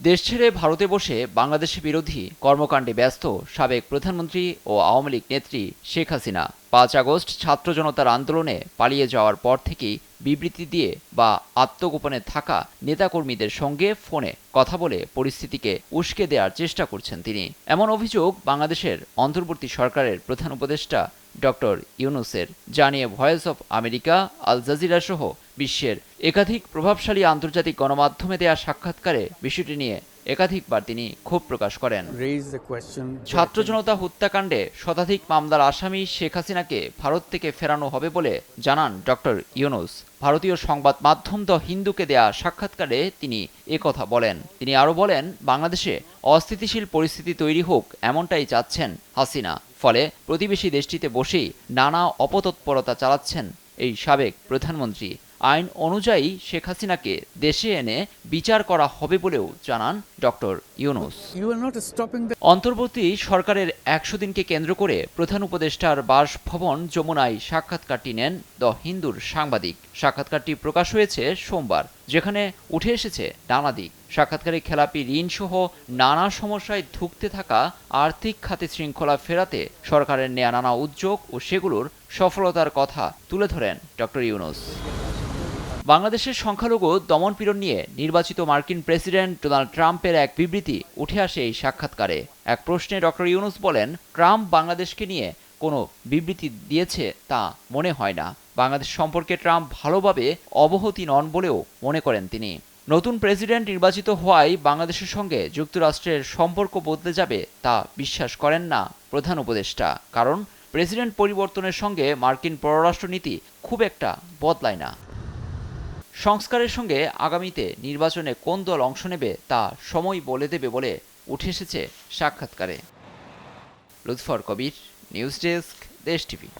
দেশ ছেড়ে ভারতে বসে বাংলাদেশ বিরোধী কর্মকাণ্ডে ব্যস্ত সাবেক প্রধানমন্ত্রী ও আওয়ামী লীগ নেত্রী শেখ হাসিনা ৫ আগস্ট ছাত্র জনতার আন্দোলনে পালিয়ে যাওয়ার পর থেকেই বিবৃতি দিয়ে বা আত্মগোপনে থাকা নেতাকর্মীদের সঙ্গে ফোনে কথা বলে পরিস্থিতিকে উস্কে দেওয়ার চেষ্টা করছেন তিনি। এমন অভিযোগ বাংলাদেশের অন্তর্বর্তী সরকারের প্রধান উপদেষ্টা ডক্টর ইউনূসের, জানিয়ে voice of America, Al Jazeera সহ বিশ্বের একাধিক প্রভাবশালী আন্তর্জাতিক গণমাধ্যমে দেয়া সাক্ষাৎকারে বিষয়টি নিয়ে একাধিকবার তিনি ক্ষোভ প্রকাশ করেন। ছাত্র জনতা হত্যাকাণ্ডে শতাধিক মামলার আসামি শেখ হাসিনাকে ভারত থেকে ফেরানো হবে বলে জানান ডক্টর ইউনূস। ভারতীয় সংবাদ মাধ্যম দ্য হিন্দুকে দেয়া সাক্ষাৎকারে তিনি একথা বলেন। তিনি আরও বলেন, বাংলাদেশে অস্থিতিশীল পরিস্থিতি তৈরি হোক এমনটাই চাচ্ছেন হাসিনা, ফলে প্রতিবেশী দেশটিতে বসেই নানা অপতৎপরতা চালাচ্ছেন এই সাবেক প্রধানমন্ত্রী। আইন অনুযায়ী শেখ হাসিনাকে দেশে এনে বিচার করা হবে বলেও জানান ডক্টর ইউনূস। অন্তর্বর্তী সরকারের ১০০ দিনকে কেন্দ্র করে প্রধান উপদেষ্টার বাসভবন যমুনায় সাক্ষাৎকারটি নেন দ্য হিন্দুর সাংবাদিক। সাক্ষাৎকারটি প্রকাশ হয়েছে সোমবার, যেখানে উঠে এসেছে নানা দিক। সাক্ষাৎকারে খেলাপি ঋণ সহ নানা সমস্যায় ধুঁকতে থাকা আর্থিক খাতে শৃঙ্খলা ফেরাতে সরকারের নেয়া নানা উদ্যোগ ও সেগুলোর সফলতার কথা তুলে ধরেন ডক্টর ইউনূস। বাংলাদেশের সংখ্যালঘু দমনপীড়ন নিয়ে নির্বাচিত মার্কিন প্রেসিডেন্ট ডোনাল্ড ট্রাম্পের এক বিবৃতি উঠে আসে এই সাক্ষাৎকারে। এক প্রশ্নে ডক্টর ইউনূস বলেন, ট্রাম্প বাংলাদেশকে নিয়ে কোনো বিবৃতি দিয়েছে তা মনে হয় না। বাংলাদেশ সম্পর্কে ট্রাম্প ভালোভাবে অবহিত নন বলেও মনে করেন তিনি। নতুন প্রেসিডেন্ট নির্বাচিত হওয়ায় বাংলাদেশের সঙ্গে যুক্তরাষ্ট্রের সম্পর্ক বদলে যাবে তা বিশ্বাস করেন না প্রধান উপদেষ্টা। কারণ প্রেসিডেন্ট পরিবর্তনের সঙ্গে মার্কিন পররাষ্ট্রনীতি খুব একটা বদলায় না। সংস্কারের সঙ্গে আগামীতে নির্বাচনে কোন দল অংশ নেবে তা সময় বলে দেবে বলে উঠে এসেছে সাক্ষাৎকারে। লুৎফর কবির, নিউজ ডেস্ক, দেশ টিভি।